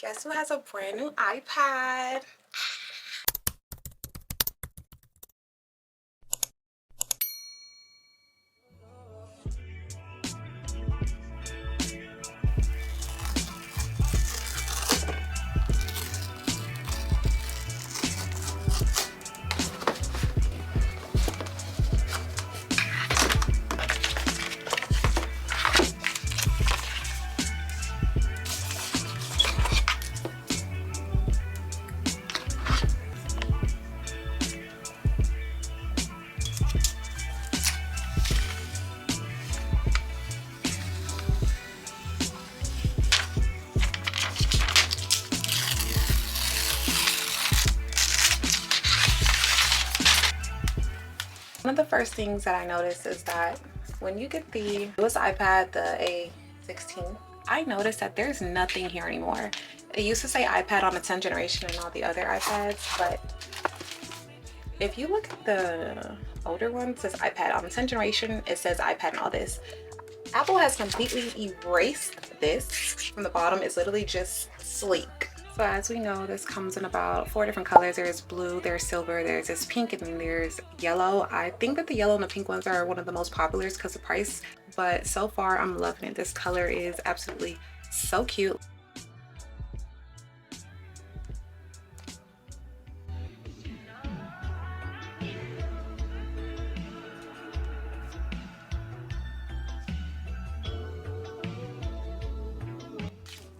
Guess who has a brand new iPad? One of the first things that I noticed is that when you get the newest iPad, the A16, I noticed that there's nothing here anymore. It used to say iPad on the 10th generation and all the other iPads, but if you look at the older ones, it says iPad. On the 10th generation, it says iPad and all this. Apple has completely erased this from the bottom. It's literally just sleek. So as we know, this comes in about 4 different colors. There's blue, there's silver, there's this pink, and then there's yellow. I think that the yellow and the pink ones are one of the most popular because of price, but so far I'm loving it. This color is absolutely so cute.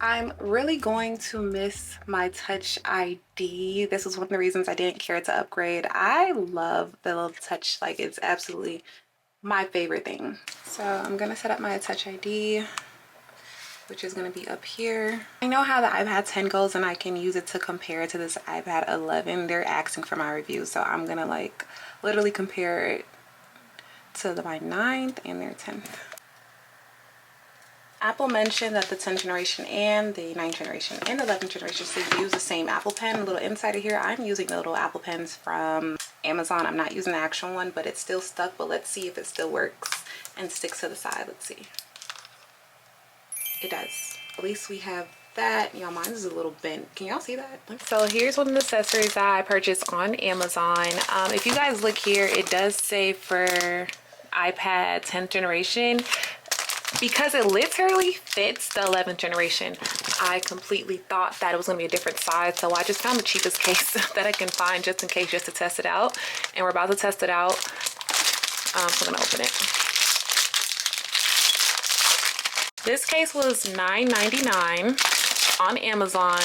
I'm really going to miss my Touch ID. This was one of the reasons I didn't care to upgrade. I love the little touch, like it's absolutely my favorite thing. So I'm gonna set up my Touch ID, which is gonna be up here. I know how the iPad 10 goes and I can use it to compare to this iPad 11. They're asking for my review, so I'm gonna like literally compare it to my 9th and their 10th. Apple mentioned that the 10th generation and the 9th generation and 11th generation still use the same Apple Pen. A little insider here, I'm using the little Apple Pens from Amazon. I'm not using the actual one, but it's still stuck. But let's see if it still works and sticks to the side. Let's see. It does. At least we have that. Y'all, mine is a little bent. Can y'all see that? So here's one of the accessories that I purchased on Amazon. If you guys look here, it does say for iPad 10th generation. Because it literally fits the 11th generation, I completely thought that it was going to be a different size. So I just found the cheapest case that I can find just in case, just to test it out. And we're about to test it out. So I'm going to open it. This case was $9.99 on Amazon.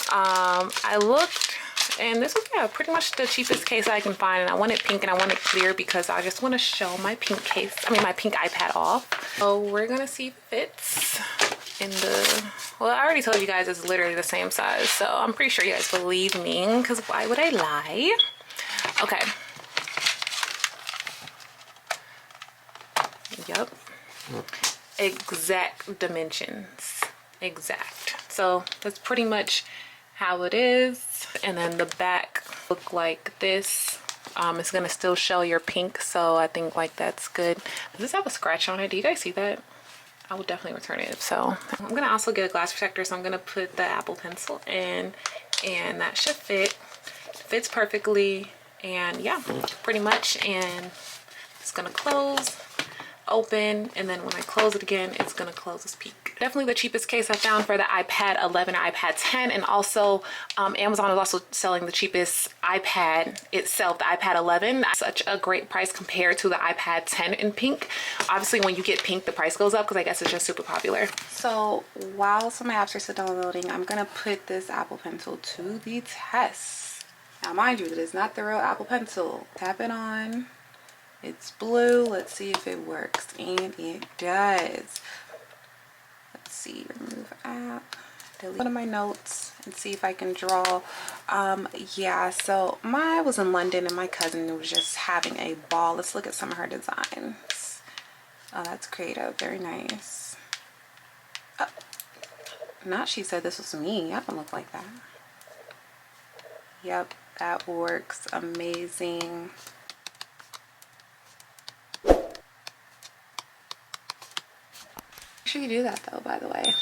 I looked, and this was pretty much the cheapest case I can find, and I want it pink and I want it clear because I just want to show my pink case, my pink iPad off. So we're gonna see if it fits in the, well, I already told you guys it's literally the same size, so I'm pretty sure you guys believe me, because why would I lie? Okay. Yep. Exact dimensions. Exact. So that's pretty much how it is. And then the back look like this. It's gonna still show your pink, so I think like that's good. Does this have a scratch on it? Do you guys see that? I would definitely return it if so. I'm gonna also get a glass protector, so I'm gonna put the Apple Pencil in, and that should fit. It fits perfectly, and yeah, pretty much. And it's gonna close, open, and then when I close it again, it's gonna close this peak. Definitely the cheapest case I found for the iPad 11 or iPad 10, and also Amazon is also selling the cheapest iPad itself, the iPad 11. Such a great price compared to the iPad 10 in pink. Obviously when you get pink, the price goes up because I guess it's just super popular. So while some apps are still downloading, I'm gonna put this Apple Pencil to the test. Now mind you, it is not the real Apple Pencil. Tap it on. It's blue. Let's see if it works. And it does. Let's see. Remove app. Delete one of my notes and see if I can draw. Yeah, so I was in London and my cousin was just having a ball. Let's look at some of her designs. Oh, that's creative. Very nice. Oh, not she said this was me. I don't look like that. Yep, that works. Amazing. Make sure you do that though, by the way.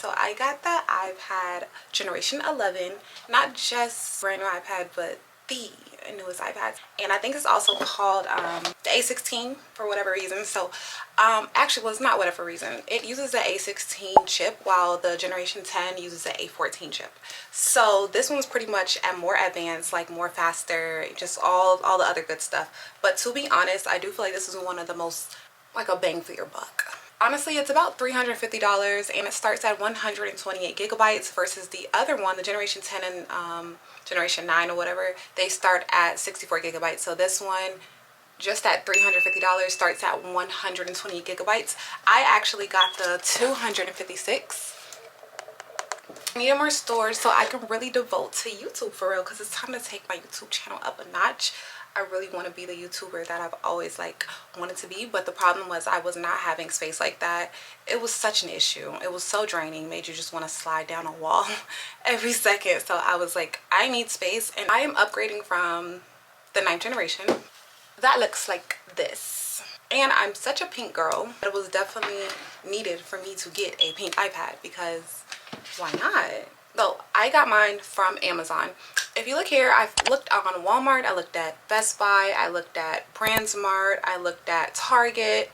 So I got the iPad Generation 11, not just brand new iPad, but the newest iPad. And I think it's also called the A16 for whatever reason. So actually, well, it's not whatever reason. It uses the A16 chip while the Generation 10 uses the A14 chip. So this one's pretty much more advanced, like more faster, just all the other good stuff. But to be honest, I do feel like this is one of the most like a bang for your buck. Honestly, it's about $350 and it starts at 128 gigabytes versus the other one, the Generation 10 and Generation 9 or whatever, they start at 64 gigabytes. So this one, just at $350, starts at 120 gigabytes. I actually got the 256. I need more storage so I can really devote to YouTube for real, because it's time to take my YouTube channel up a notch. I really want to be the YouTuber that I've always like wanted to be, but the problem was I was not having space like that. It was such an issue. It was so draining, made you just want to slide down a wall every second. So I was like, I need space, and I am upgrading from the 9th generation. That looks like this. And I'm such a pink girl. It was definitely needed for me to get a pink iPad, because why not? Though I got mine from Amazon. If you look here, I've looked on Walmart, I looked at Best Buy, I looked at BrandSmart, I looked at Target.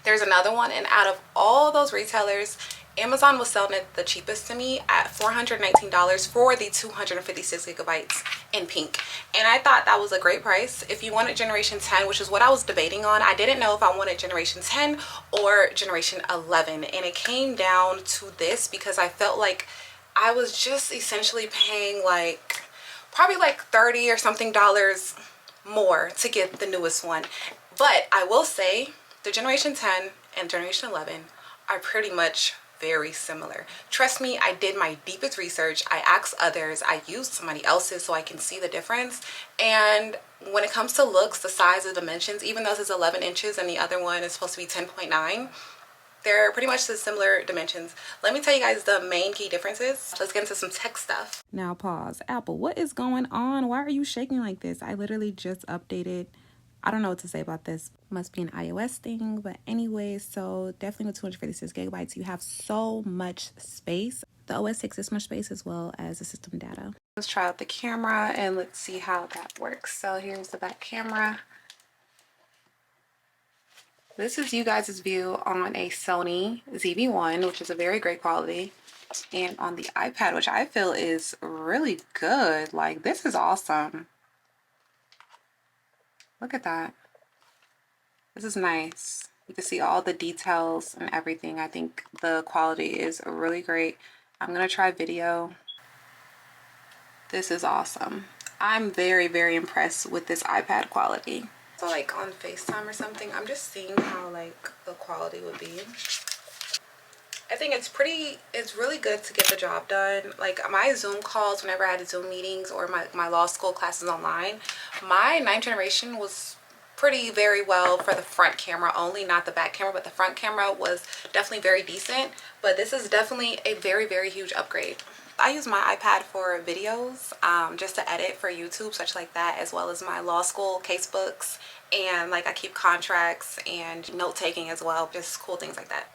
There's another one, and out of all those retailers, Amazon was selling it the cheapest to me at $419 for the 256 gigabytes in pink. And I thought that was a great price. If you wanted Generation 10, which is what I was debating on, I didn't know if I wanted Generation 10 or Generation 11. And it came down to this because I felt like I was just essentially paying like probably like 30 or something dollars more to get the newest one. But I will say the Generation 10 and Generation 11 are pretty much very similar. Trust me, I did my deepest research. I asked others, I used somebody else's so I can see the difference. And when it comes to looks, the size, the dimensions, even though this is 11 inches and the other one is supposed to be 10.9, they're pretty much the similar dimensions. Let me tell you guys the main key differences. Let's get into some tech stuff. Now pause. Apple, what is going on? Why are you shaking like this? I literally just updated. I don't know what to say about this. Must be an iOS thing, but anyway, so definitely with 256 gigabytes, you have so much space. The OS takes this much space as well as the system data. Let's try out the camera and let's see how that works. So here's the back camera. This is you guys' view on a Sony ZV-1, which is a very great quality. And on the iPad, which I feel is really good. Like, this is awesome. Look at that. This is nice. You can see all the details and everything. I think the quality is really great. I'm going to try video. This is awesome. I'm very, very impressed with this iPad quality. So like on FaceTime or something, I'm just seeing how like the quality would be. I think it's really good to get the job done. Like my Zoom calls, whenever I had Zoom meetings or my law school classes online, my 9th generation was very well for the front camera only, not the back camera, but the front camera was definitely very decent. But this is definitely a very, very huge upgrade. I use my iPad for videos, just to edit for YouTube, such like that, as well as my law school casebooks, and like I keep contracts and note taking as well, just cool things like that.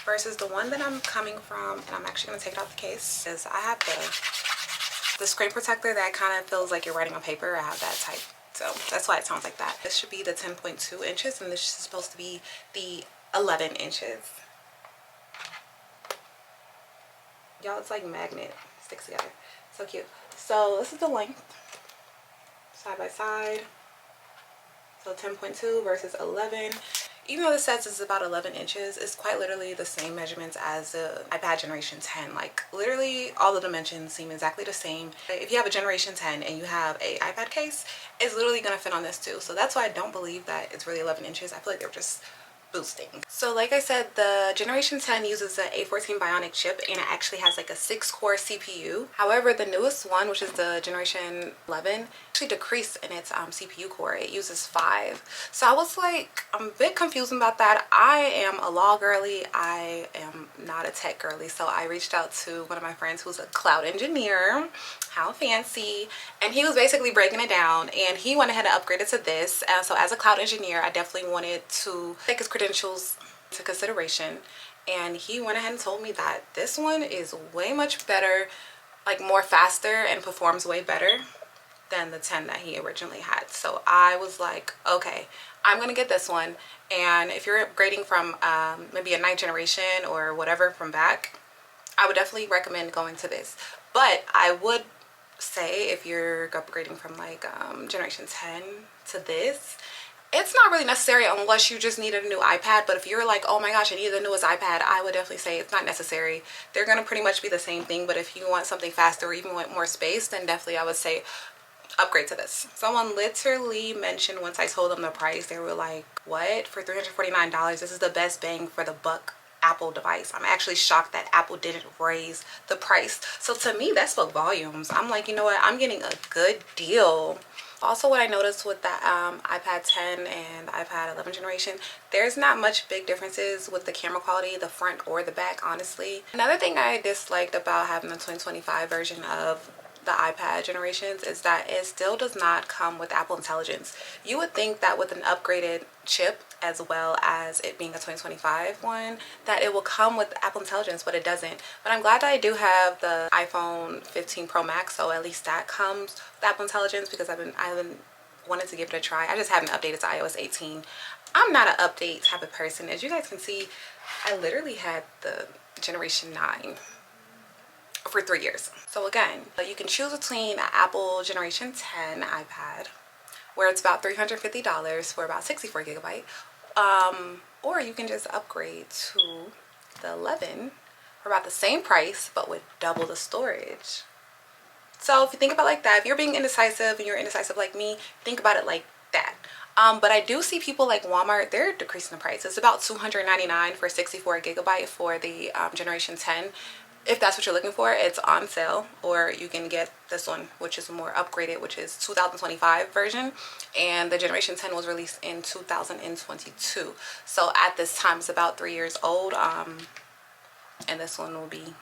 Versus the one that I'm coming from, and I'm actually going to take it off the case, is I have the screen protector that kind of feels like you're writing on paper. I have that type, so that's why it sounds like that. This should be the 10.2 inches, and this is supposed to be the 11 inches. Y'all, it's like magnet, sticks together, so cute. So this is the length, side by side. So 10.2 versus 11. Even though this says it's about 11 inches, it's quite literally the same measurements as the iPad Generation 10. Like literally all the dimensions seem exactly the same. If you have a Generation 10 and you have a iPad case, it's literally gonna fit on this too. So that's why I don't believe that it's really 11 inches. I feel like they're just boosting. So like I said, the Generation 10 uses the A14 Bionic chip, and it actually has like a 6-core CPU. However, the newest one, which is the Generation 11, actually decreased in its CPU core. It uses 5. So I was like, I'm a bit confused about that. I am a law girly. I am not a tech girly. So I reached out to one of my friends who's a cloud engineer. How fancy. And he was basically breaking it down, and he went ahead and upgraded to this. So as a cloud engineer, I definitely wanted to take his credentials into consideration and he went ahead and told me that this one is way much better, like more faster and performs way better than the 10 that he originally had. So I was like, okay, I'm gonna get this one. And if you're upgrading from maybe a 9th generation or whatever from back, I would definitely recommend going to this. But I would say if you're upgrading from like generation 10 to this, it's not really necessary unless you just need a new iPad. But if you're like, oh my gosh, I need the newest iPad, I would definitely say it's not necessary. They're gonna pretty much be the same thing, but if you want something faster or even want more space, then definitely I would say upgrade to this. Someone literally mentioned, once I told them the price, they were like, what, for $349? This is the best bang for the buck Apple device. I'm actually shocked that Apple didn't raise the price. So to me, that spoke volumes. I'm like, you know what, I'm getting a good deal. Also, what I noticed with the iPad 10 and iPad 11 generation, there's not much big differences with the camera quality, the front or the back, honestly. Another thing I disliked about having the 2025 version of the iPad generations is that it still does not come with Apple Intelligence. You would think that with an upgraded chip, as well as it being a 2025 one, that it will come with Apple Intelligence, but it doesn't. But I'm glad that I do have the iPhone 15 Pro Max, so at least that comes with Apple Intelligence, because I've been wanted to give it a try. I just haven't updated to iOS 18. I'm not an update type of person. As you guys can see, I literally had the generation 9 for 3 years. So again, you can choose between an Apple generation 10 iPad, where it's about $350 for about 64 gigabyte, or you can just upgrade to the 11 for about the same price but with double the storage. So if you think about it like that, if you're being indecisive and you're indecisive like me, think about it like that. But I do see people like Walmart, they're decreasing the price. It's about $299 for 64 gigabyte for the generation 10. If that's what you're looking for, it's on sale. Or you can get this one, which is more upgraded, which is 2025 version, and the generation 10 was released in 2022. So at this time it's about 3 years old, and this one will be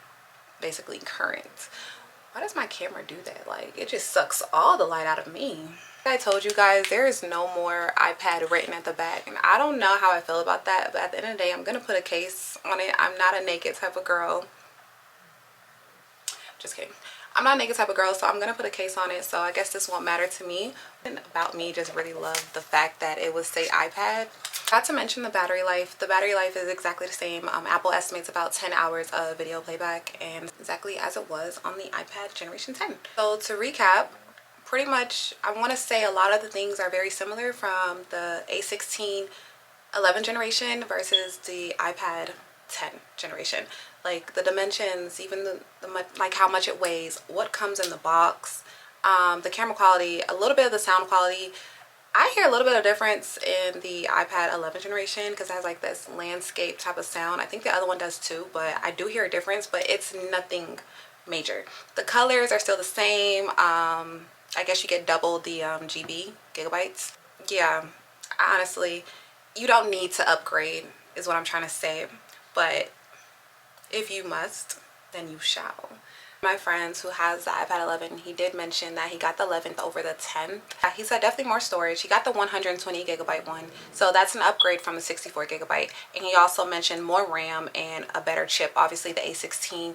basically current. Why does my camera do that? Like, it just sucks all the light out of me. I told you guys, there is no more iPad written at the back, and I don't know how I feel about that, but at the end of the day, I'm gonna put a case on it. I'm not a naked type of girl. Just kidding. I'm not a naked type of girl, so I'm gonna put a case on it, so I guess this won't matter to me. And about me, just really love the fact that it would say iPad. Not to mention the battery life. The battery life is exactly the same. Apple estimates about 10 hours of video playback, and exactly as it was on the iPad generation 10. So to recap, pretty much I want to say a lot of the things are very similar from the A16 11 generation versus the iPad 10 generation. Like the dimensions, even the like how much it weighs, what comes in the box, the camera quality, a little bit of the sound quality. I hear a little bit of difference in the iPad 11 generation because it has like this landscape type of sound. I think the other one does too, but I do hear a difference, but it's nothing major. The colors are still the same. I guess you get double the gigabytes. Yeah, honestly, you don't need to upgrade is what I'm trying to say, but if you must, then you shall. My friends who has the iPad 11, he did mention that he got the 11th over the 10th. He said definitely more storage. He got the 120 gigabyte one, so that's an upgrade from the 64 gigabyte. And he also mentioned more RAM and a better chip. Obviously the A16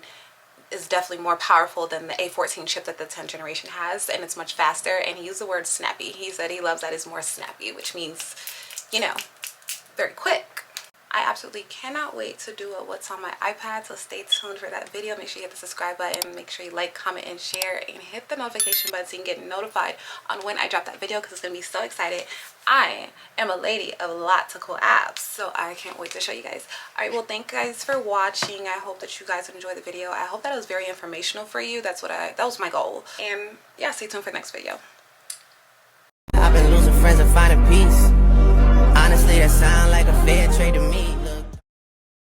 is definitely more powerful than the A14 chip that the 10th generation has, and it's much faster. And he used the word snappy. He said he loves that it's more snappy, which means, you know, very quick. I absolutely cannot wait to do what's on my iPad, so stay tuned for that video. Make sure you hit the subscribe button, make sure you like, comment, and share, and hit the notification button so you can get notified on when I drop that video, because it's going to be so excited. I am a lady of lots of cool apps, so I can't wait to show you guys. Alright, well, thank you guys for watching. I hope that you guys enjoyed the video. I hope that it was very informational for you. That was my goal. And yeah, stay tuned for the next video.